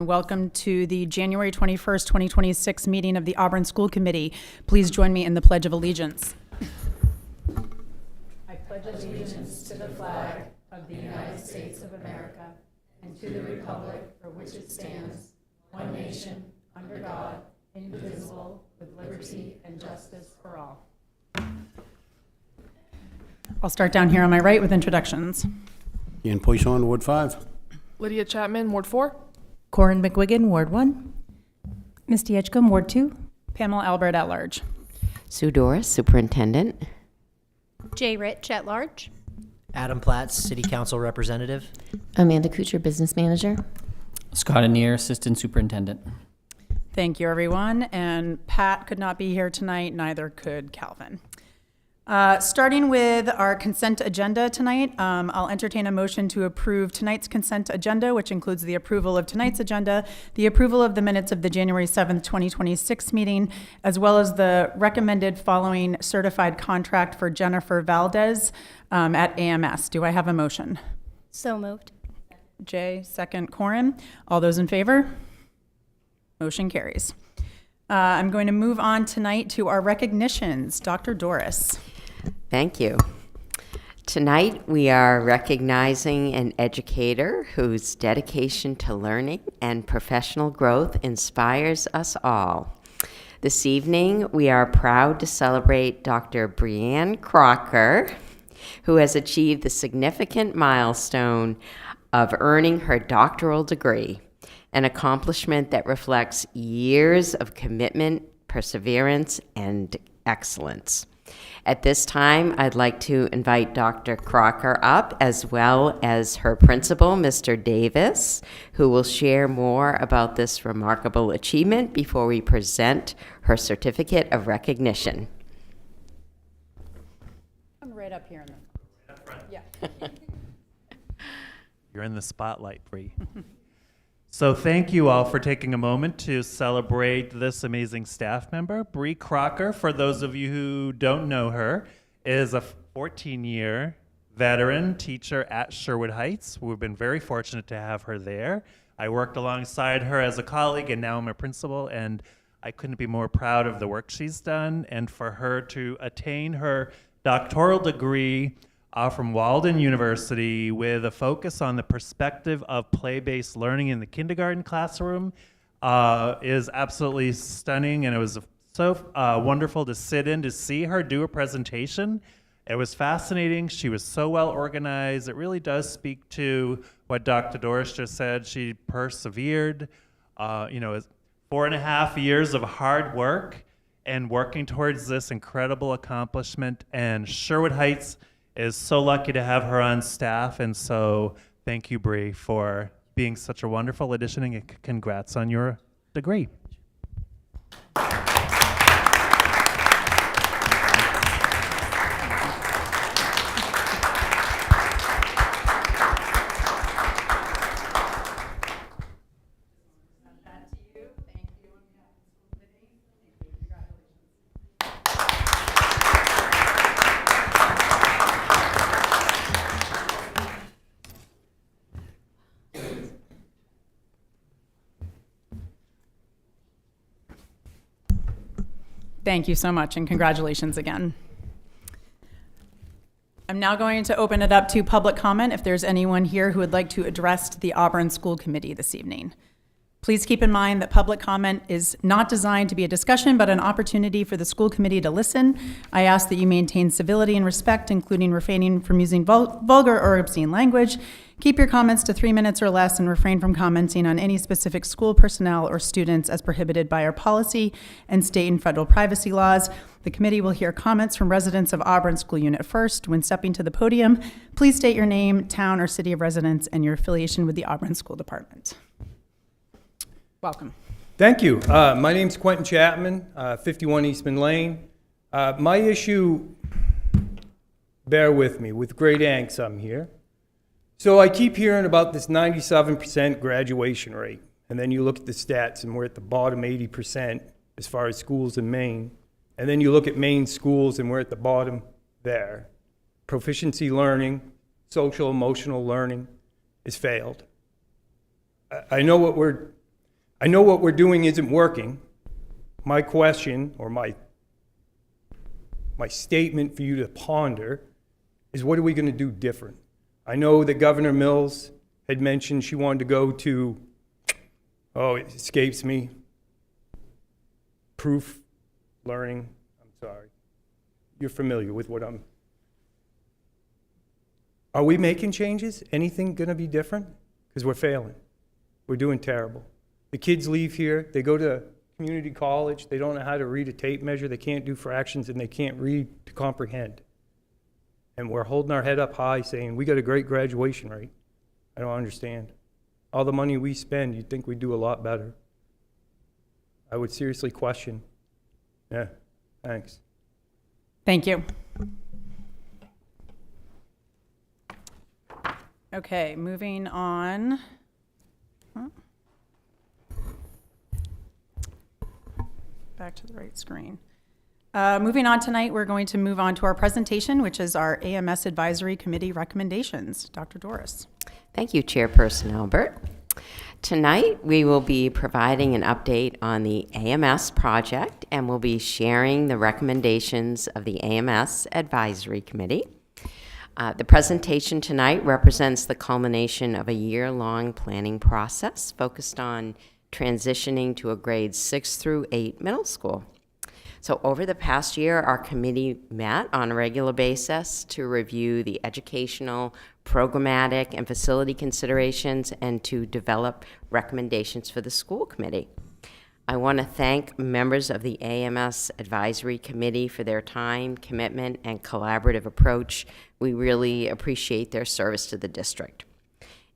Welcome to the January 21st, 2026 meeting of the Auburn School Committee. Please join me in the Pledge of Allegiance. I pledge allegiance to the flag of the United States of America and to the republic for which it stands, one nation, under God, indivisible, with liberty and justice for all. I'll start down here on my right with introductions. Ian Poisson, Ward 5. Lydia Chapman, Ward 4. Corin McGuigan, Ward 1. Misty Edgecombe, Ward 2. Pamela Albert at large. Sue Doris, Superintendent. Jay Rich at large. Adam Platts, City Council Representative. Amanda Kuchar, Business Manager. Scott Anier, Assistant Superintendent. Thank you, everyone. And Pat could not be here tonight, neither could Calvin. Starting with our consent agenda tonight, I'll entertain a motion to approve tonight's consent agenda, which includes the approval of tonight's agenda, the approval of the minutes of the January 7th, 2026 meeting, as well as the recommended following certified contract for Jennifer Valdez at AMS. Do I have a motion? So moved. Jay, second. Corin. All those in favor? Motion carries. I'm going to move on tonight to our recognitions. Dr. Doris. Thank you. Tonight we are recognizing an educator whose dedication to learning and professional growth inspires us all. This evening we are proud to celebrate Dr. Brianne Crocker, who has achieved the significant milestone of earning her doctoral degree, an accomplishment that reflects years of commitment, perseverance, and excellence. At this time, I'd like to invite Dr. Crocker up, as well as her principal, Mr. Davis, who will share more about this remarkable achievement before we present her certificate of recognition. I'm right up here in the front. Yeah. You're in the spotlight, Bree. So thank you all for taking a moment to celebrate this amazing staff member. Bree Crocker, for those of you who don't know her, is a 14-year veteran teacher at Sherwood Heights. We've been very fortunate to have her there. I worked alongside her as a colleague, and now I'm a principal, and I couldn't be more proud of the work she's done, and for her to attain her doctoral degree from Walden University with a focus on the perspective of play-based learning in the kindergarten classroom is absolutely stunning, and it was so wonderful to sit in to see her do a presentation. It was fascinating. She was so well organized. It really does speak to what Dr. Doris just said. She persevered, 4.5 years of hard work and working towards this incredible accomplishment, and Sherwood Heights is so lucky to have her on staff, and so thank you, Bree, for being such a wonderful addition, and congrats on your degree. Thank you so much, and congratulations again. I'm now going to open it up to public comment if there's anyone here who would like to address the Auburn School Committee this evening. Please keep in mind that public comment is not designed to be a discussion, but an opportunity for the school committee to listen. I ask that you maintain civility and respect, including refraining from using vulgar or obscene language. Keep your comments to 3 minutes or less, and refrain from commenting on any specific school personnel or students as prohibited by our policy and state and federal privacy laws. The committee will hear comments from residents of Auburn School Unit first. When stepping to the podium, please state your name, town, or city of residence, and your affiliation with the Auburn School Department. Welcome. Thank you. My name's Quentin Chapman, 51 Eastman Lane. My issue, bear with me, with great angst I'm here. So I keep hearing about this 97% graduation rate, and then you look at the stats and we're at the bottom 80% as far as schools in Maine, and then you look at Maine schools and we're at the bottom there. Proficiency learning, social emotional learning has failed. I know what we're I know what we're doing isn't working. My question, or my statement for you to ponder, is what are we going to do different? I know that Governor Mills had mentioned she wanted to go to, it escapes me, proof learning. I'm sorry. You're familiar with what I'm... Are we making changes? Anything going to be different? Because we're failing. We're doing terrible. The kids leave here, they go to community college, they don't know how to read a tape measure, they can't do fractions, and they can't read to comprehend. And we're holding our head up high saying, we got a great graduation rate. I don't understand. All the money we spend, you'd think we'd do a lot better. I would seriously question. Yeah, thanks. Thank you. Okay, moving on. Back to the right screen. Moving on tonight, we're going to move on to our presentation, which is our AMS Advisory Committee recommendations. Dr. Doris. Thank you, Chairperson Albert. Tonight, we will be providing an update on the AMS project, and we'll be sharing the recommendations of the AMS Advisory Committee. The presentation tonight represents the culmination of a year-long planning process focused on transitioning to a grades 6 through 8 middle school. So over the past year, our committee met on a regular basis to review the educational, programmatic, and facility considerations and to develop recommendations for the school committee. I want to thank members of the AMS Advisory Committee for their time, commitment, and collaborative approach. We really appreciate their service to the district.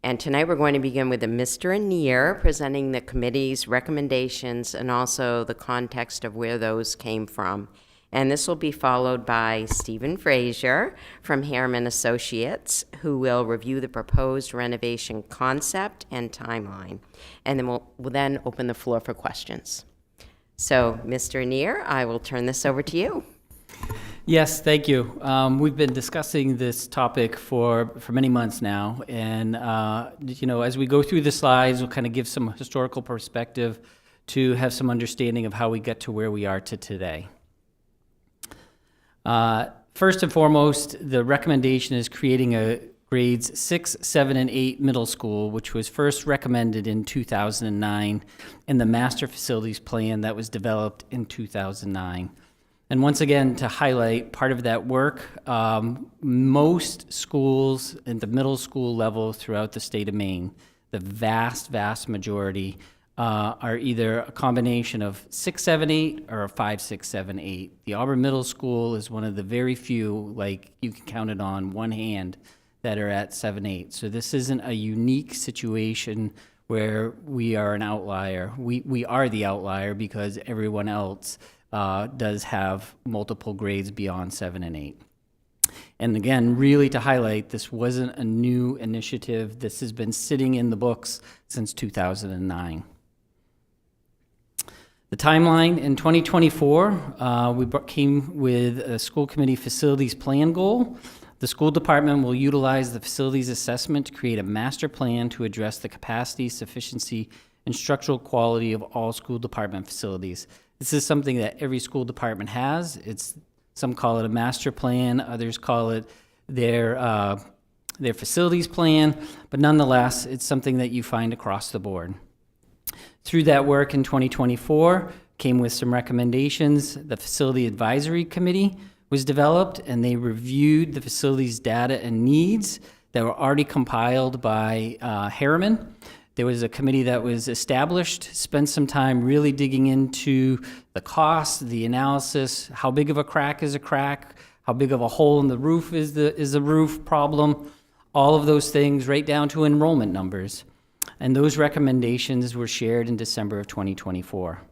And tonight we're going to begin with Mr. Anir presenting the committee's recommendations and also the context of where those came from. And this will be followed by Stephen Frazier from Harriman Associates, who will review the proposed renovation concept and timeline. And then we'll then open the floor for questions. So, Mr. Anir, I will turn this over to you. Yes, thank you. We've been discussing this topic for many months now, and as we go through the slides, we'll kind of give some historical perspective to have some understanding of how we get to where we are to today. First and foremost, the recommendation is creating a grades 6, 7, and 8 middle school, which was first recommended in 2009, and the master facilities plan that was developed in 2009. And once again, to highlight part of that work, most schools at the middle school level throughout the state of Maine, the vast majority, are either a combination of 6, 7, 8 or a 5, 6, 7, 8. The Auburn Middle School is one of the very few, like you can count it on one hand, that are at 7, 8. So this isn't a unique situation where we are an outlier. We are the outlier because everyone else does have multiple grades beyond 7 and 8. And again, really to highlight, this wasn't a new initiative. This has been sitting in the books since 2009. The timeline in 2024, we came with a school committee facilities plan goal. The school department will utilize the facilities assessment to create a master plan to address the capacity, sufficiency, and structural quality of all school department facilities. This is something that every school department has. Some call it a master plan, others call it their facilities plan, but nonetheless, it's something that you find across the board. Through that work in 2024, came with some recommendations. The Facility Advisory Committee was developed, and they reviewed the facilities data and needs that were already compiled by Harriman. There was a committee that was established, spent some time really digging into the costs, the analysis, how big of a crack is a crack, how big of a hole in the roof is the roof problem, all of those things right down to enrollment numbers. And those recommendations were shared in December of 2024.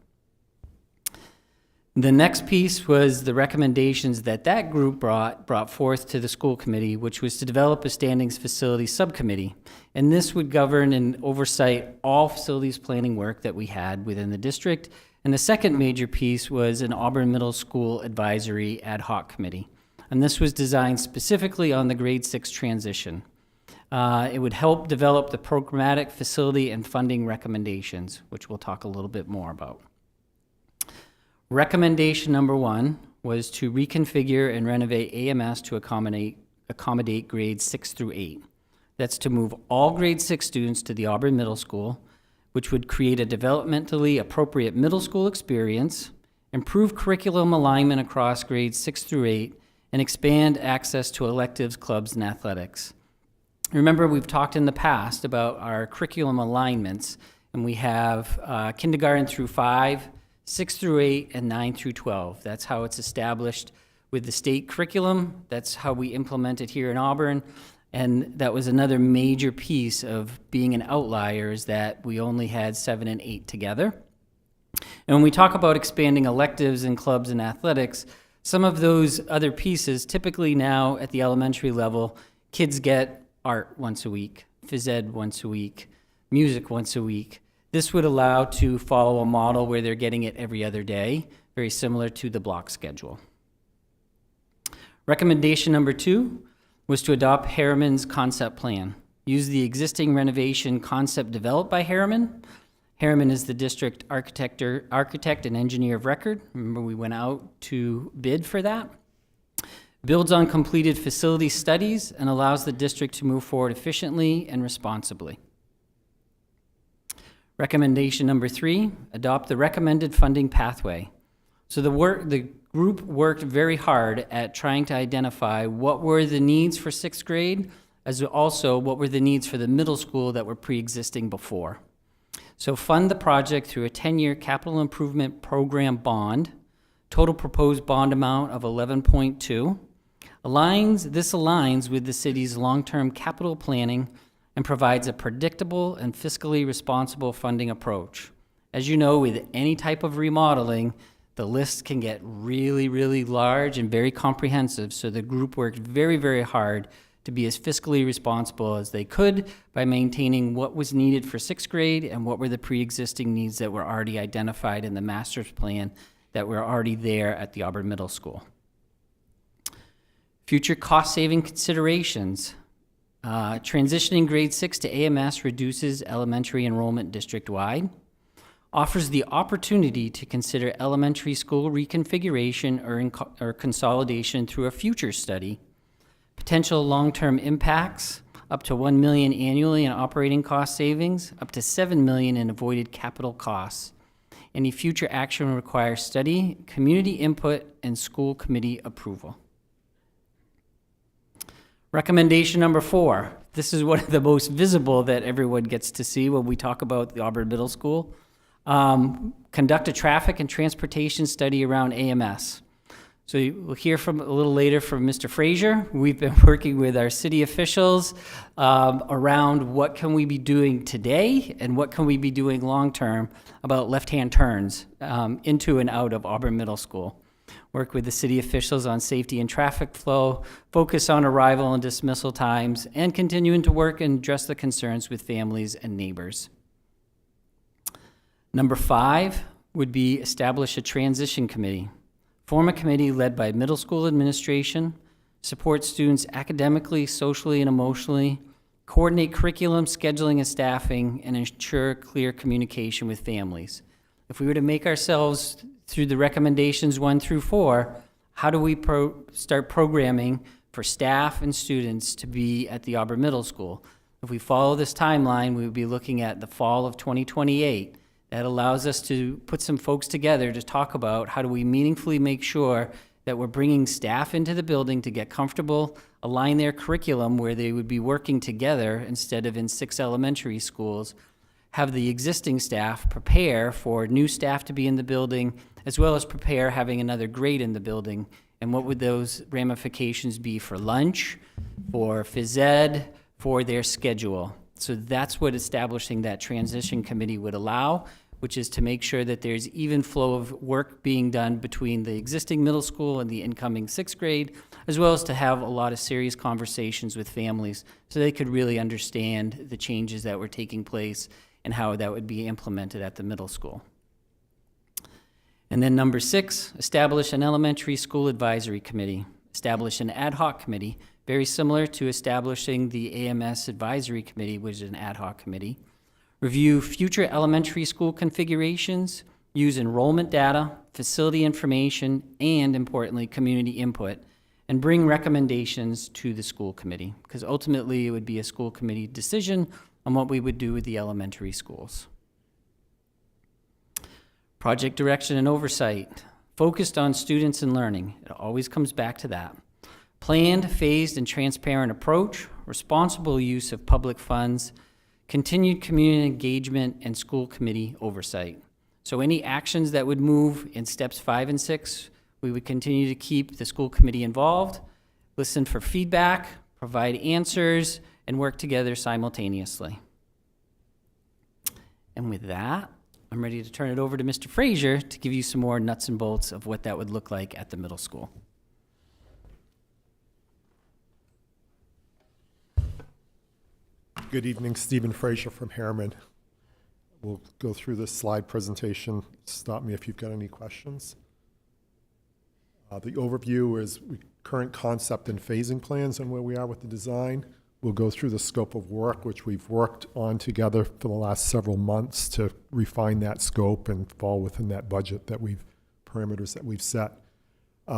The next piece was the recommendations that group brought forth to the school committee, which was to develop a standings facility subcommittee. And this would govern and oversight all facilities planning work that we had within the district. And the second major piece was an Auburn Middle School Advisory Ad Hoc Committee. And this was designed specifically on the grade 6 transition. It would help develop the programmatic facility and funding recommendations, which we'll talk a little bit more about. Recommendation number 1 was to reconfigure and renovate AMS to accommodate grades 6 through 8. That's to move all grade 6 students to the Auburn Middle School, which would create a developmentally appropriate middle school experience, improve curriculum alignment across grades 6 through 8, and expand access to electives, clubs, and athletics. Remember, we've talked in the past about our curriculum alignments, and we have kindergarten through 5, 6 through 8, and 9 through 12. That's how it's established with the state curriculum. That's how we implement it here in Auburn. And that was another major piece of being an outlier, is that we only had 7 and 8 together. And when we talk about expanding electives and clubs and athletics, some of those other pieces, typically now at the elementary level, kids get art once a week, phys ed once a week, music once a week. This would allow to follow a model where they're getting it every other day, very similar to the block schedule. Recommendation number 2 was to adopt Harriman's concept plan. Use the existing renovation concept developed by Harriman. Harriman is the district architect and engineer of record. Remember, we went out to bid for that. Builds on completed facility studies and allows the district to move forward efficiently and responsibly. Recommendation number 3, adopt the recommended funding pathway. So the group worked very hard at trying to identify what were the needs for 6th grade, as also what were the needs for the middle school that were pre-existing before. So fund the project through a 10-year capital improvement program bond, total proposed bond amount of 11.2. This aligns with the city's long-term capital planning and provides a predictable and fiscally responsible funding approach. As you know, with any type of remodeling, the list can get really, really large and very comprehensive, so the group worked very, very hard to be as fiscally responsible as they could by maintaining what was needed for 6th grade and what were the pre-existing needs that were already identified in the master's plan that were already there at the Auburn Middle School. Future cost-saving considerations. Transitioning grade 6 to AMS reduces elementary enrollment district-wide. Offers the opportunity to consider elementary school reconfiguration or consolidation through a future study. Potential long-term impacts, up to $1 million annually in operating cost savings, up to $7 million in avoided capital costs. Any future action requires study, community input, and school committee approval. Recommendation number 4. This is one of the most visible that everyone gets to see when we talk about the Auburn Middle School. Conduct a traffic and transportation study around AMS. So we'll hear from a little later from Mr. Frazier. We've been working with our city officials around what can we be doing today and what can we be doing long-term about left-hand turns into and out of Auburn Middle School. Work with the city officials on safety and traffic flow, focus on arrival and dismissal times, and continuing to work and address the concerns with families and neighbors. Number 5 would be establish a transition committee. Form a committee led by middle school administration, support students academically, socially, and emotionally, coordinate curriculum, scheduling, and staffing, and ensure clear communication with families. If we were to make ourselves through the recommendations 1 through 4, how do we start programming for staff and students to be at the Auburn Middle School? If we follow this timeline, we would be looking at the fall of 2028. That allows us to put some folks together to talk about how do we meaningfully make sure that we're bringing staff into the building to get comfortable, align their curriculum where they would be working together instead of in 6 elementary schools, have the existing staff prepare for new staff to be in the building, as well as prepare having another grade in the building. And what would those ramifications be for lunch, for phys ed, for their schedule? So that's what establishing that transition committee would allow, which is to make sure that there's even flow of work being done between the existing middle school and the incoming 6th grade, as well as to have a lot of serious conversations with families so they could really understand the changes that were taking place and how that would be implemented at the middle school. And then number 6, establish an elementary school advisory committee. establish an ad hoc committee, very similar to establishing the AMS Advisory Committee, which is an ad hoc committee. Review future elementary school configurations, use enrollment data, facility information, and importantly, community input, and bring recommendations to the school committee, because ultimately it would be a school committee decision on what we would do with the elementary schools. Project direction and oversight, focused on students and learning. It always comes back to that. Planned, phased, and transparent approach, responsible use of public funds, continued community engagement, and school committee oversight. So any actions that would move in steps 5 and 6, we would continue to keep the school committee involved, listen for feedback, provide answers, and work together simultaneously. And with that, I'm ready to turn it over to Mr. Frazier to give you some more nuts and bolts of what that would look like at the middle school. Good evening, Stephen Frazier from Harriman. We'll go through this slide presentation. Stop me if you've got any questions. The overview is current concept and phasing plans and where we are with the design. We'll go through the scope of work, which we've worked on together for the last several months to refine that scope and fall within that budget that parameters that we've set.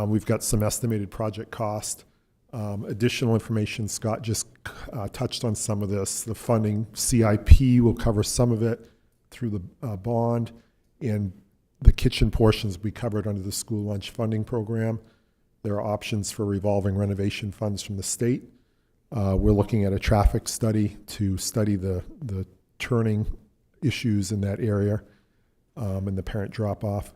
We've got some estimated project cost. Additional information, Scott just touched on some of this. The funding CIP will cover some of it through the bond, and the kitchen portions we covered under the school lunch funding program. There are options for revolving renovation funds from the state. We're looking at a traffic study to study the turning issues in that area and the parent drop-off.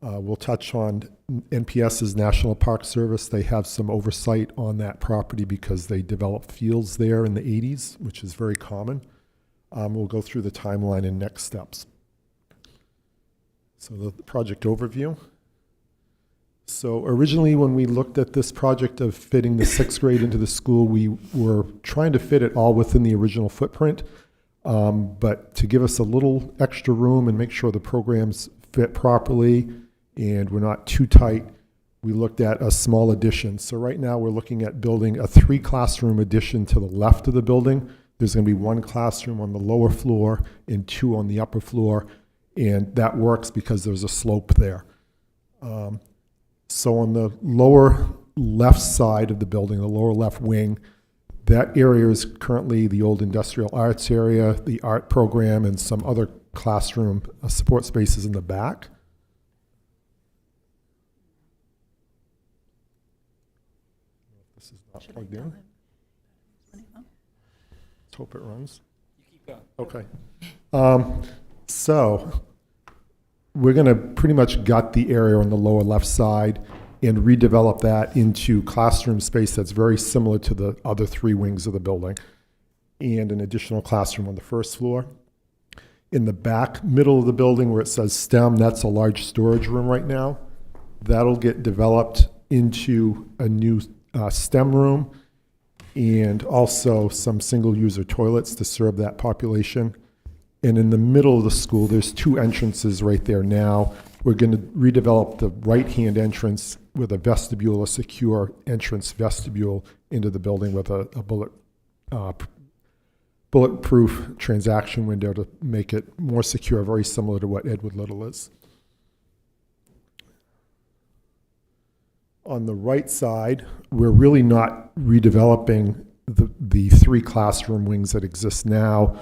We'll touch on NPS's National Park Service. They have some oversight on that property because they developed fields there in the 80s, which is very common. We'll go through the timeline and next steps. So the project overview. So originally when we looked at this project of fitting the 6th grade into the school, we were trying to fit it all within the original footprint. But to give us a little extra room and make sure the programs fit properly and we're not too tight, we looked at a small addition. So right now we're looking at building a 3-classroom addition to the left of the building. There's going to be 1 classroom on the lower floor and 2 on the upper floor. And that works because there's a slope there. So on the lower left side of the building, the lower left wing, that area is currently the old industrial arts area, the art program, and some other classroom support spaces in the back. This is not plugged in. Let's hope it runs. Okay. So we're going to pretty much gut the area on the lower left side and redevelop that into classroom space that's very similar to the other 3 wings of the building, and an additional classroom on the first floor. In the back middle of the building where it says STEM, that's a large storage room right now. That'll get developed into a new STEM room and also some single-user toilets to serve that population. And in the middle of the school, there's 2 entrances right there now. We're going to redevelop the right-hand entrance with a vestibule, a secure entrance vestibule into the building with a bulletproof transaction window to make it more secure, very similar to what Edward Little is. On the right side, we're really not redeveloping the 3 classroom wings that exist now,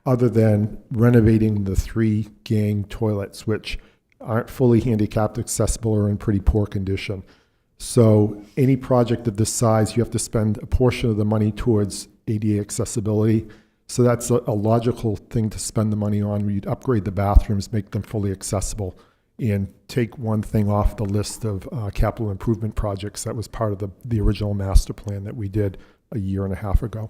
other than renovating the 3 gang toilets, which aren't fully handicapped accessible or in pretty poor condition. So any project of this size, you have to spend a portion of the money towards ADA accessibility. So that's a logical thing to spend the money on. We'd upgrade the bathrooms, make them fully accessible, and take one thing off the list of capital improvement projects that was part of the original master plan that we did a year and a half ago.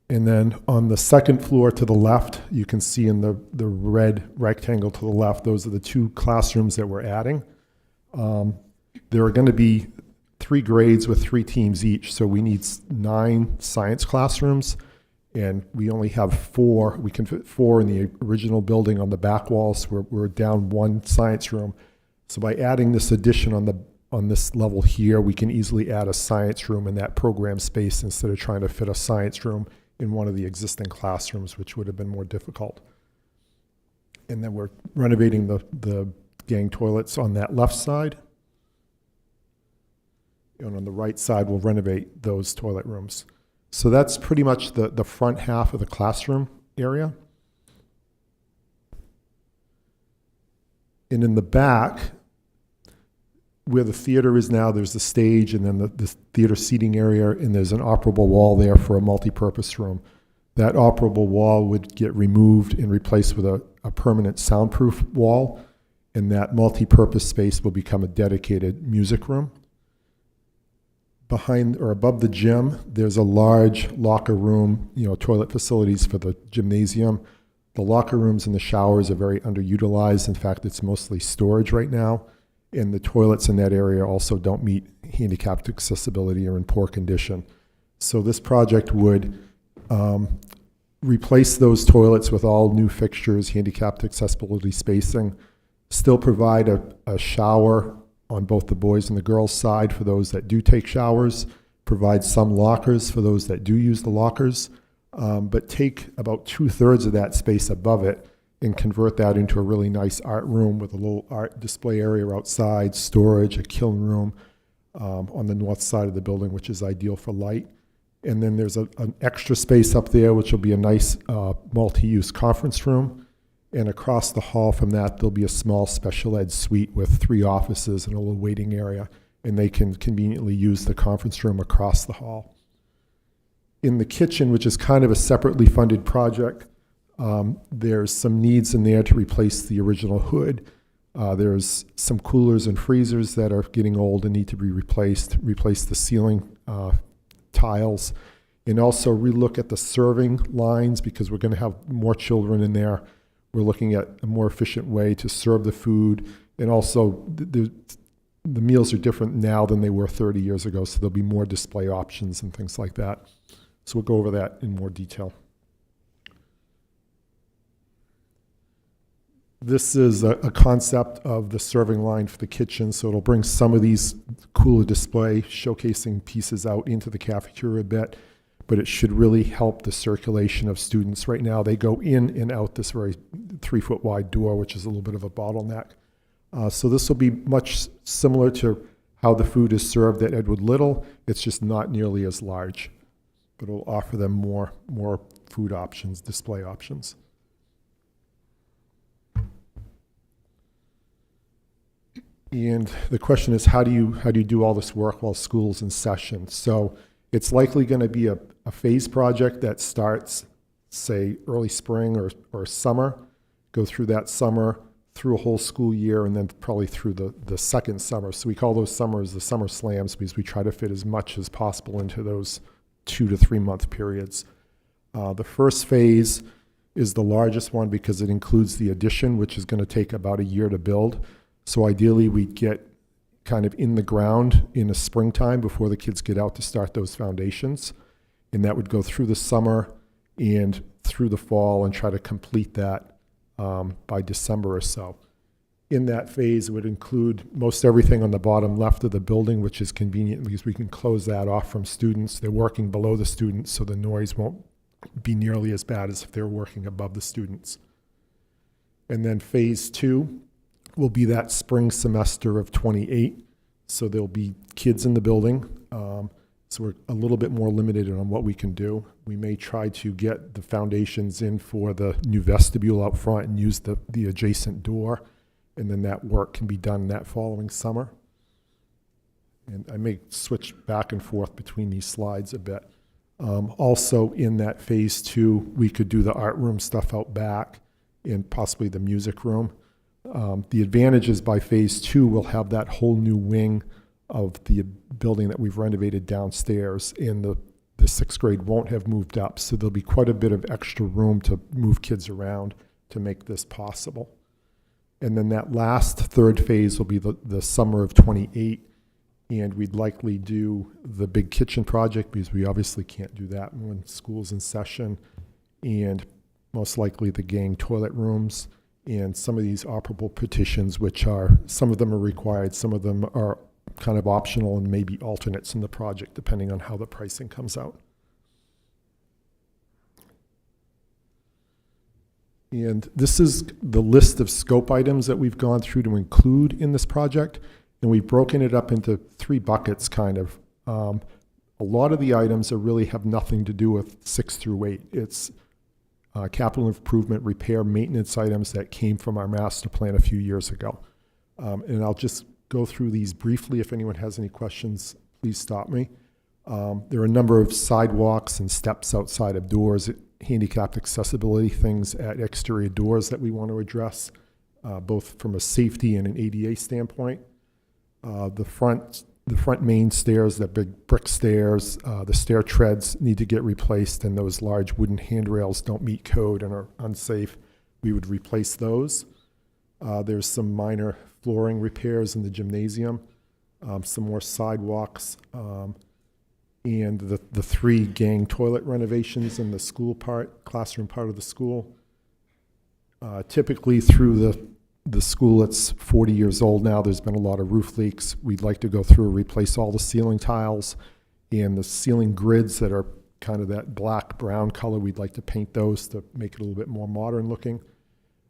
And then on the second floor to the left, you can see in the red rectangle to the left, those are the 2 classrooms that we're adding. There are going to be 3 grades with 3 teams each, so we need 9 science classrooms, and we only have 4. We can fit 4 in the original building on the back walls. We're down 1 science room. So by adding this addition on this level here, we can easily add a science room in that program space instead of trying to fit a science room in one of the existing classrooms, which would have been more difficult. And then we're renovating the gang toilets on that left side. And on the right side, we'll renovate those toilet rooms. So that's pretty much the front half of the classroom area. And in the back, where the theater is now, there's the stage and then the theater seating area, and there's an operable wall there for a multi-purpose room. That operable wall would get removed and replaced with a permanent soundproof wall, and that multi-purpose space will become a dedicated music room. Behind or above the gym, there's a large locker room, toilet facilities for the gymnasium. The locker rooms and the showers are very underutilized. In fact, it's mostly storage right now. And the toilets in that area also don't meet handicapped accessibility or in poor condition. So this project would replace those toilets with all new fixtures, handicapped accessibility spacing, still provide a shower on both the boys and the girls' side for those that do take showers, provide some lockers for those that do use the lockers, but take about 2/3 of that space above it and convert that into a really nice art room with a little art display area outside, storage, a kiln room on the north side of the building, which is ideal for light. And then there's an extra space up there, which will be a nice multi-use conference room. And across the hall from that, there'll be a small special ed suite with 3 offices and a little waiting area, and they can conveniently use the conference room across the hall. In the kitchen, which is kind of a separately funded project, there's some needs in there to replace the original hood. There's some coolers and freezers that are getting old and need to be replaced, replace the ceiling tiles, and also relook at the serving lines because we're going to have more children in there. We're looking at a more efficient way to serve the food, and also the meals are different now than they were 30 years ago, so there'll be more display options and things like that. So we'll go over that in more detail. This is a concept of the serving line for the kitchen, so it'll bring some of these cooler display showcasing pieces out into the cafeteria a bit, but it should really help the circulation of students. Right now, they go in and out this very 3-foot wide door, which is a little bit of a bottleneck. So this will be much similar to how the food is served at Edward Little. It's just not nearly as large, but it'll offer them more food options, display options. And the question is, how do you do all this work while school's in session? So it's likely going to be a phase project that starts, say, early spring or summer, go through that summer, through a whole school year, and then probably through the second summer. So we call those summers the summer slams because we try to fit as much as possible into those 2 to 3 month periods. The first phase is the largest one because it includes the addition, which is going to take about a year to build. So ideally, we'd get kind of in the ground in the springtime before the kids get out to start those foundations. And that would go through the summer and through the fall and try to complete that by December or so. In that phase, it would include most everything on the bottom left of the building, which is convenient because we can close that off from students. They're working below the students, so the noise won't be nearly as bad as if they're working above the students. And then phase 2 will be that spring semester of 28. So there'll be kids in the building. So we're a little bit more limited on what we can do. We may try to get the foundations in for the new vestibule out front and use the adjacent door. And then that work can be done that following summer. And I may switch back and forth between these slides a bit. Also in that phase 2, we could do the art room stuff out back and possibly the music room. The advantage is by phase 2, we'll have that whole new wing of the building that we've renovated downstairs, and the 6th grade won't have moved up. So there'll be quite a bit of extra room to move kids around to make this possible. And then that last third phase will be the summer of 28, and we'd likely do the big kitchen project because we obviously can't do that when school's in session, and most likely the gang toilet rooms and some of these operable petitions, which are, some of them are required, some of them are kind of optional and maybe alternates in the project, depending on how the pricing comes out. And this is the list of scope items that we've gone through to include in this project, and we've broken it up into 3 buckets, kind of. A lot of the items really have nothing to do with 6 through 8. It's capital improvement, repair, maintenance items that came from our master plan a few years ago. And I'll just go through these briefly. If anyone has any questions, please stop me. There are a number of sidewalks and steps outside of doors, handicapped accessibility things at exterior doors that we want to address, both from a safety and an ADA standpoint. The front main stairs, the big brick stairs, the stair treads need to get replaced, and those large wooden handrails don't meet code and are unsafe. We would replace those. There's some minor flooring repairs in the gymnasium, some more sidewalks, and the 3 gang toilet renovations in the school classroom part of the school. Typically through the school, it's 40 years old now. There's been a lot of roof leaks. We'd like to go through and replace all the ceiling tiles and the ceiling grids that are kind of that black-brown color. We'd like to paint those to make it a little bit more modern looking.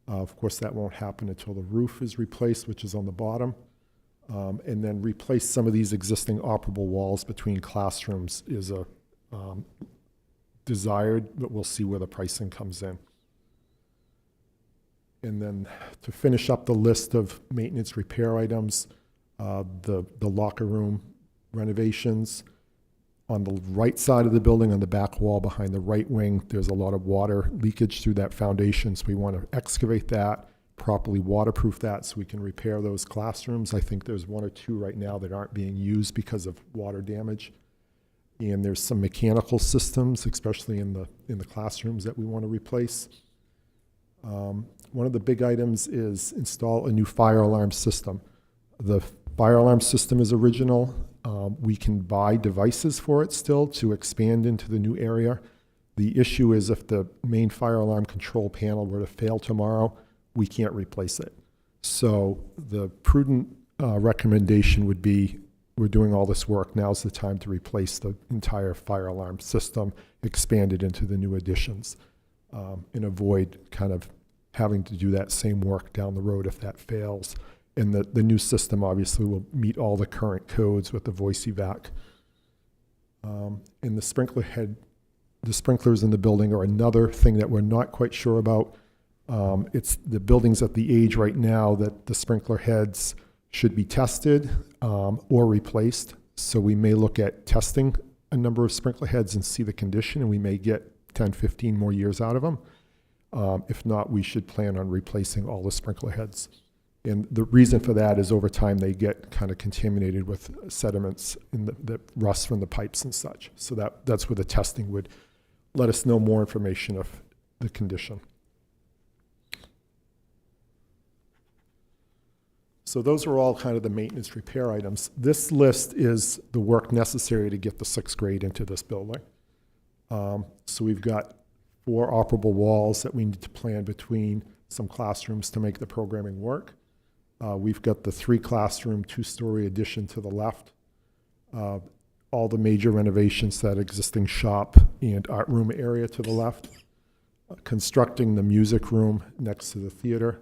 Of course, that won't happen until the roof is replaced, which is on the bottom. And then replace some of these existing operable walls between classrooms is a desired, but we'll see where the pricing comes in. And then to finish up the list of maintenance repair items, the locker room renovations. On the right side of the building, on the back wall behind the right wing, there's a lot of water leakage through that foundation, so we want to excavate that, properly waterproof that so we can repair those classrooms. I think there's 1 or 2 right now that aren't being used because of water damage. And there's some mechanical systems, especially in the classrooms, that we want to replace. One of the big items is install a new fire alarm system. The fire alarm system is original. We can buy devices for it still to expand into the new area. The issue is if the main fire alarm control panel were to fail tomorrow, we can't replace it. So the prudent recommendation would be, we're doing all this work, now's the time to replace the entire fire alarm system, expand it into the new additions, and avoid kind of having to do that same work down the road if that fails. And the new system obviously will meet all the current codes with the voice evac. And the sprinklers in the building are another thing that we're not quite sure about. It's the building's at the age right now that the sprinkler heads should be tested or replaced. So we may look at testing a number of sprinkler heads and see the condition, and we may get 10, 15 more years out of them. If not, we should plan on replacing all the sprinkler heads. And the reason for that is over time they get kind of contaminated with sediments in that rust from the pipes and such. So that's where the testing would let us know more information of the condition. So those are all kind of the maintenance repair items. This list is the work necessary to get the 6th grade into this building. So we've got 4 operable walls that we need to plan between some classrooms to make the programming work. We've got the 3 classroom, 2-story addition to the left. All the major renovations to that existing shop and art room area to the left. Constructing the music room next to the theater.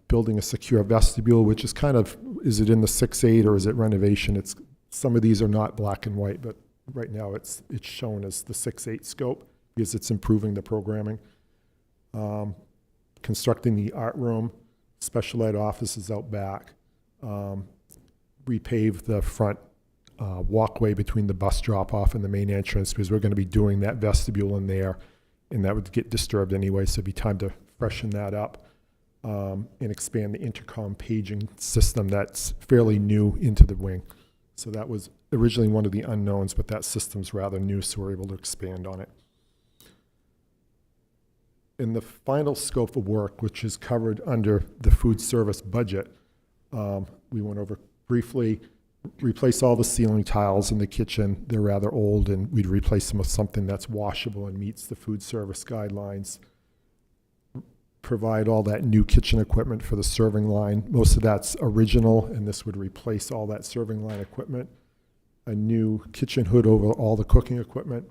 Building a secure vestibule, which is kind of, is it in the 6-8 or is it renovation? Some of these are not black and white, but right now it's shown as the 6-8 scope because it's improving the programming. Constructing the art room, special ed offices out back, repave the front walkway between the bus drop-off and the main entrance because we're going to be doing that vestibule in there, and that would get disturbed anyway, so it'd be time to freshen that up. And expand the intercom paging system that's fairly new into the wing. So that was originally one of the unknowns, but that system's rather new, so we're able to expand on it. In the final scope of work, which is covered under the food service budget, we went over briefly, replace all the ceiling tiles in the kitchen. They're rather old, and we'd replace them with something that's washable and meets the food service guidelines. provide all that new kitchen equipment for the serving line. Most of that's original, and this would replace all that serving line equipment. A new kitchen hood over all the cooking equipment.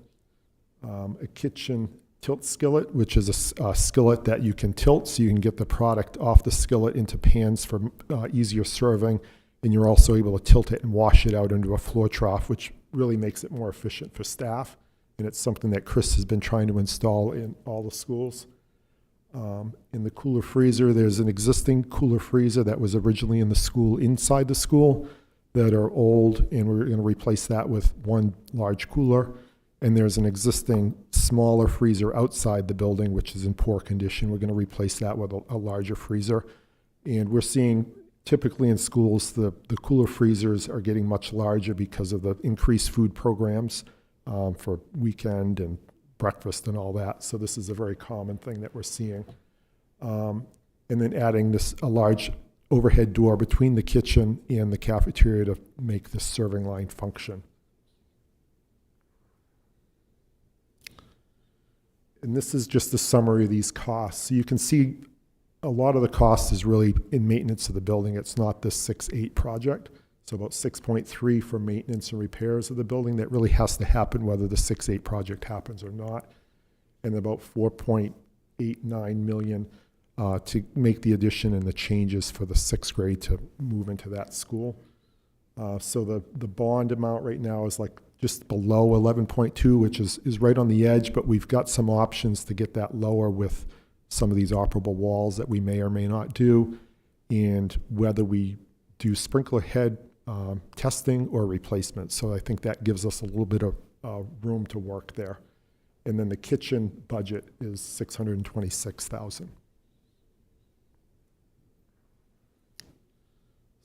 A kitchen tilt skillet, which is a skillet that you can tilt so you can get the product off the skillet into pans for easier serving. And you're also able to tilt it and wash it out into a floor trough, which really makes it more efficient for staff. And it's something that Chris has been trying to install in all the schools. In the cooler freezer, there's an existing cooler freezer that was originally in the school, inside the school, that are old, and we're going to replace that with one large cooler. And there's an existing smaller freezer outside the building, which is in poor condition. We're going to replace that with a larger freezer. And we're seeing, typically in schools, the cooler freezers are getting much larger because of the increased food programs for weekend and breakfast and all that. So this is a very common thing that we're seeing. And then adding a large overhead door between the kitchen and the cafeteria to make the serving line function. And this is just a summary of these costs. So you can see a lot of the cost is really in maintenance of the building. It's not this 6.8 project. So about 6.3 for maintenance and repairs of the building. That really has to happen whether the 6.8 project happens or not. And about 4.89 million to make the addition and the changes for the 6th grade to move into that school. So the bond amount right now is like just below 11.2, which is right on the edge, but we've got some options to get that lower with some of these operable walls that we may or may not do, and whether we do sprinkler head testing or replacement. So I think that gives us a little bit of room to work there. And then the kitchen budget is $626,000.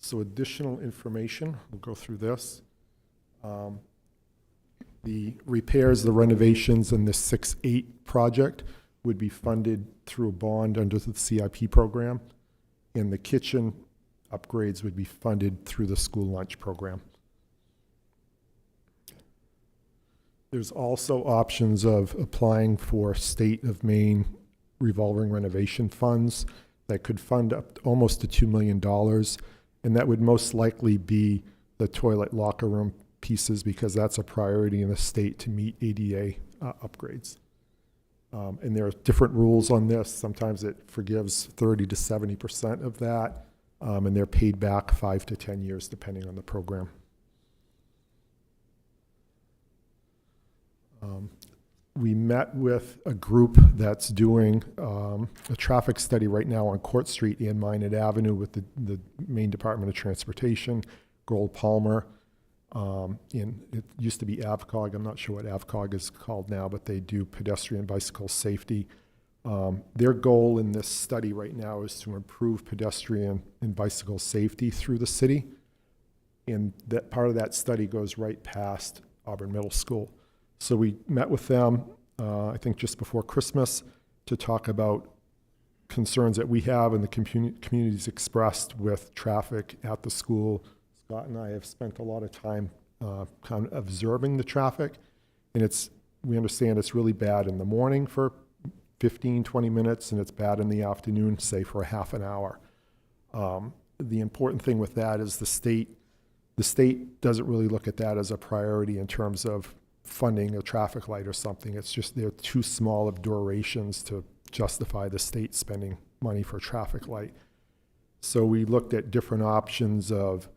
So additional information, we'll go through this. The repairs, the renovations in this 6.8 project would be funded through a bond under the CIP program, and the kitchen upgrades would be funded through the school lunch program. There's also options of applying for state of Maine revolving renovation funds that could fund up almost to $2 million. And that would most likely be the toilet locker room pieces, because that's a priority in the state to meet ADA upgrades. And there are different rules on this. Sometimes it forgives 30 to 70% of that, and they're paid back 5 to 10 years depending on the program. We met with a group that's doing a traffic study right now on Court Street and Minot Avenue with the Maine Department of Transportation, Gold Palmer, and it used to be AVCOG. I'm not sure what AVCOG is called now, but they do pedestrian bicycle safety. Their goal in this study right now is to improve pedestrian and bicycle safety through the city. And that part of that study goes right past Auburn Middle School. So we met with them, I think just before Christmas, to talk about concerns that we have and the communities expressed with traffic at the school. Scott and I have spent a lot of time kind of observing the traffic, and we understand it's really bad in the morning for 15, 20 minutes, and it's bad in the afternoon, say for a half an hour. The important thing with that is the state doesn't really look at that as a priority in terms of funding a traffic light or something. It's just they're too small of durations to justify the state spending money for a traffic light. So we looked at different options of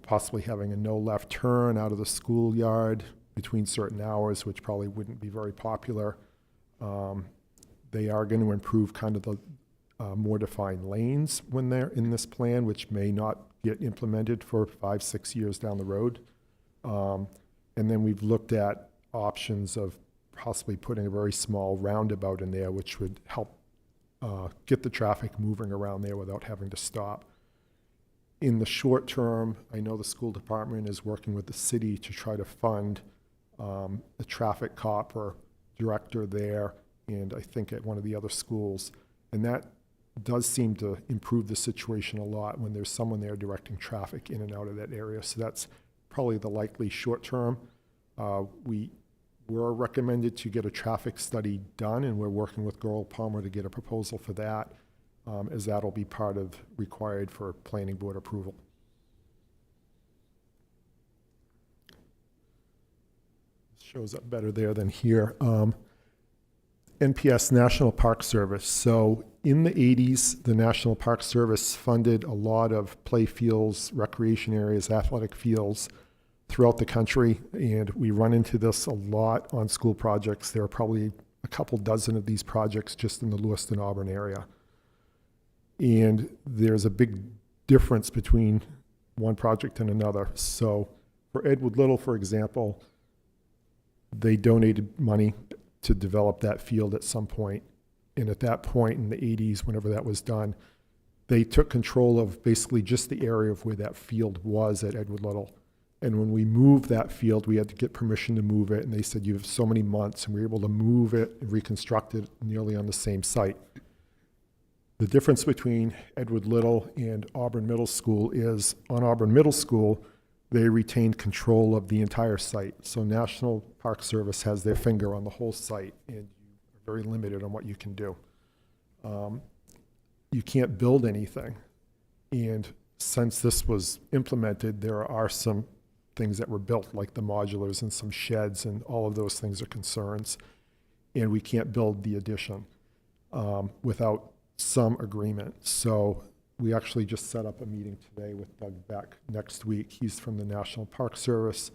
possibly having a no left turn out of the schoolyard between certain hours, which probably wouldn't be very popular. They are going to improve kind of the more defined lanes when they're in this plan, which may not get implemented for 5-6 years down the road. And then we've looked at options of possibly putting a very small roundabout in there, which would help get the traffic moving around there without having to stop. In the short term, I know the school department is working with the city to try to fund a traffic cop or director there, and I think at one of the other schools. And that does seem to improve the situation a lot when there's someone there directing traffic in and out of that area. So that's probably the likely short term. We We're recommended to get a traffic study done, and we're working with Goral Palmer to get a proposal for that, as that'll be part of, required for planning board approval. Shows up better there than here. NPS, National Park Service. So in the 80s, the National Park Service funded a lot of play fields, recreation areas, athletic fields throughout the country, and we run into this a lot on school projects. There are probably a couple dozen of these projects just in the Lewiston, Auburn area. And there's a big difference between one project and another. So for Edward Little, for example, they donated money to develop that field at some point. And at that point in the 80s, whenever that was done, they took control of basically just the area of where that field was at Edward Little. And when we moved that field, we had to get permission to move it. And they said, you have so many months, and we were able to move it and reconstruct it nearly on the same site. The difference between Edward Little and Auburn Middle School is on Auburn Middle School, they retained control of the entire site. So National Park Service has their finger on the whole site, and you're very limited on what you can do. You can't build anything. And since this was implemented, there are some things that were built, like the modulars and some sheds, and all of those things are concerns. And we can't build the addition without some agreement. So we actually just set up a meeting today with Doug Beck next week. He's from the National Park Service.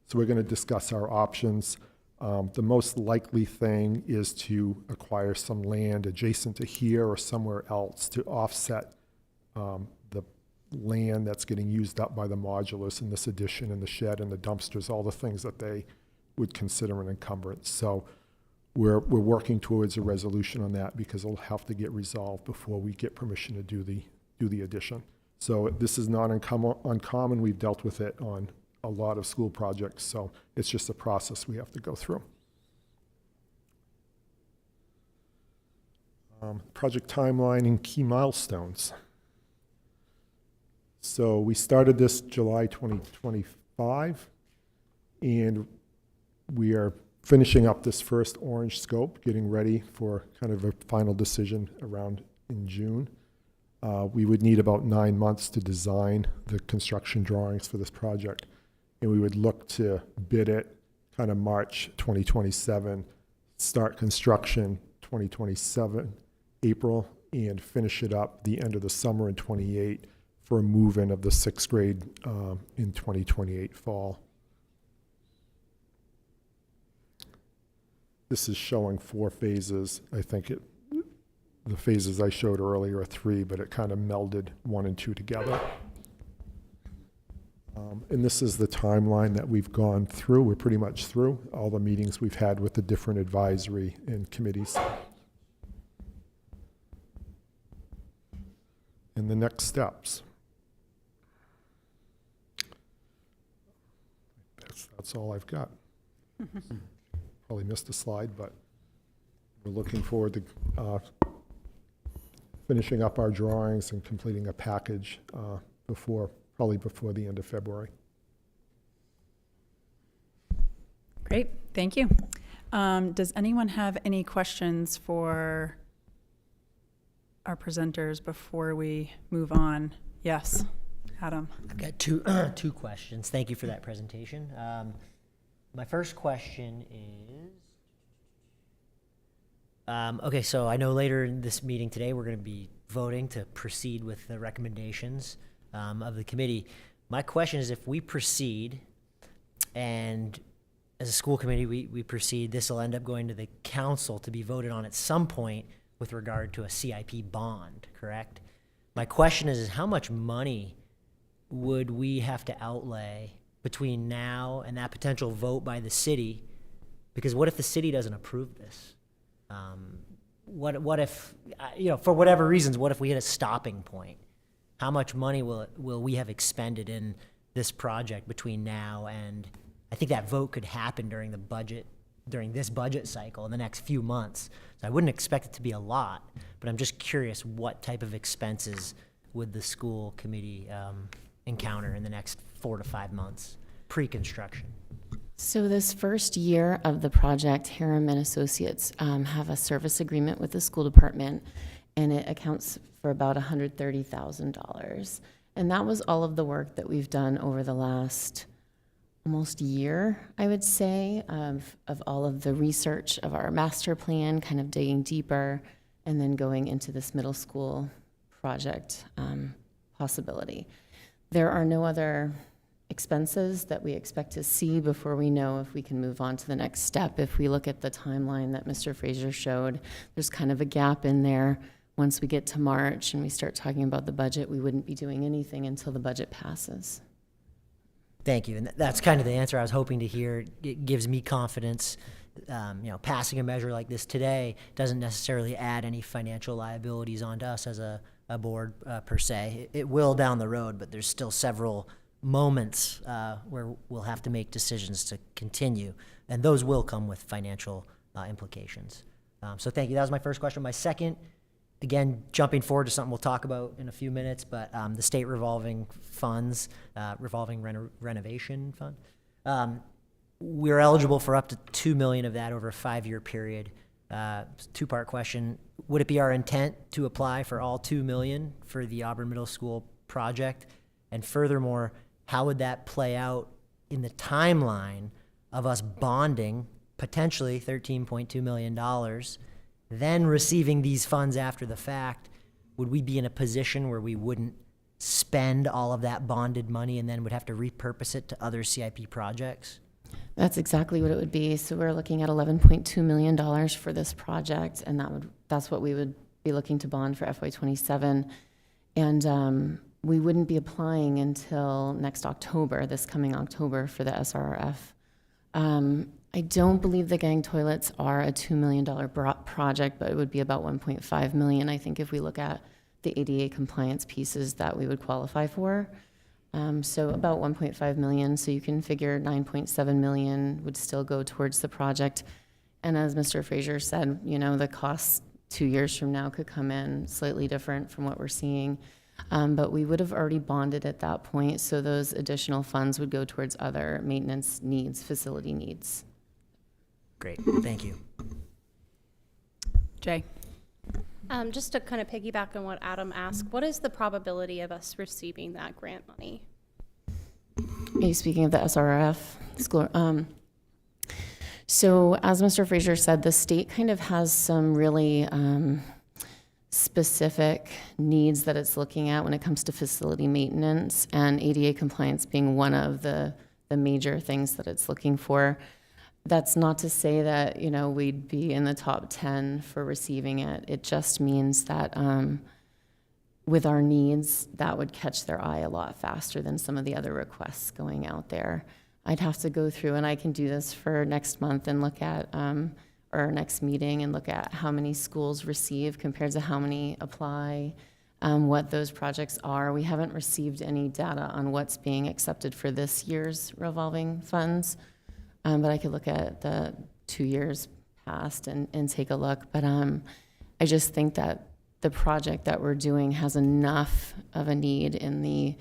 So we're going to discuss our options. The most likely thing is to acquire some land adjacent to here or somewhere else to offset the land that's getting used up by the modulars in this addition and the shed and the dumpsters, all the things that they would consider an encumbrance. So we're working towards a resolution on that because it'll have to get resolved before we get permission to do the addition. So this is not uncommon. We've dealt with it on a lot of school projects, so it's just a process we have to go through. Project timeline and key milestones. So we started this July 2025, and we are finishing up this first orange scope, getting ready for kind of a final decision around in June. We would need about 9 months to design the construction drawings for this project, and we would look to bid it kind of March 2027, start construction 2027, April, and finish it up the end of the summer in 28 for a move-in of the 6th grade in 2028 fall. This is showing 4 phases. I think the phases I showed earlier are 3, but it kind of melded 1 and 2 together. And this is the timeline that we've gone through. We're pretty much through all the meetings we've had with the different advisory and committees. And the next steps. That's all I've got. Probably missed a slide, but we're looking forward to finishing up our drawings and completing a package probably before the end of February. Great, thank you. Does anyone have any questions for our presenters before we move on? Yes, Adam. I've got two questions. Thank you for that presentation. My first question is, okay, so I know later in this meeting today we're going to be voting to proceed with the recommendations of the committee. My question is, if we proceed and as a school committee we proceed, this will end up going to the council to be voted on at some point with regard to a CIP bond, correct? My question is how much money would we have to outlay between now and that potential vote by the city? Because what if the city doesn't approve this? What if, for whatever reasons, what if we hit a stopping point? How much money will we have expended in this project between now and, I think that vote could happen during this budget cycle in the next few months. So I wouldn't expect it to be a lot, but I'm just curious what type of expenses would the school committee encounter in the next 4 to 5 months pre-construction? So this first year of the project, Harriman Associates have a service agreement with the school department, and it accounts for about $130,000. And that was all of the work that we've done over the last almost year, I would say, of all of the research of our master plan, kind of digging deeper, and then going into this middle school project possibility. There are no other expenses that we expect to see before we know if we can move on to the next step. If we look at the timeline that Mr. Fraser showed, there's kind of a gap in there. Once we get to March and we start talking about the budget, we wouldn't be doing anything until the budget passes. Thank you. And that's kind of the answer I was hoping to hear. It gives me confidence. Passing a measure like this today doesn't necessarily add any financial liabilities onto us as a board per se. It will down the road, but there's still several moments where we'll have to make decisions to continue, and those will come with financial implications. So thank you. That was my first question. My second, again, jumping forward to something we'll talk about in a few minutes, but the state revolving funds, renovation fund. We're eligible for up to $2 million of that over a 5-year period. Two-part question. Would it be our intent to apply for all $2 million for the Auburn Middle School project? And furthermore, how would that play out in the timeline of us bonding potentially $13.2 million, then receiving these funds after the fact? Would we be in a position where we wouldn't spend all of that bonded money and then would have to repurpose it to other CIP projects? That's exactly what it would be. So we're looking at $11.2 million for this project, and that's what we would be looking to bond for FY27. And we wouldn't be applying until next October, this coming October, for the SRF. I don't believe the gang toilets are a $2 million project, but it would be about $1.5 million, I think, if we look at the ADA compliance pieces that we would qualify for. So about $1.5 million, so you can figure $9.7 million would still go towards the project. And as Mr. Fraser said, the costs 2 years from now could come in slightly different from what we're seeing. But we would have already bonded at that point, so those additional funds would go towards other maintenance needs, facility needs. Great, thank you. Jay? Just to kind of piggyback on what Adam asked, what is the probability of us receiving that grant money? Are you speaking of the SRF school? So as Mr. Fraser said, the state kind of has some really specific needs that it's looking at when it comes to facility maintenance, and ADA compliance being one of the major things that it's looking for. That's not to say that, we'd be in the top 10 for receiving it. It just means that with our needs, that would catch their eye a lot faster than some of the other requests going out there. I'd have to go through, and I can do this for next month and look at, or our next meeting, and look at how many schools receive compared to how many apply, what those projects are. We haven't received any data on what's being accepted for this year's revolving funds. But I could look at the 2 years past and take a look. But I just think that the project that we're doing has enough of a need in the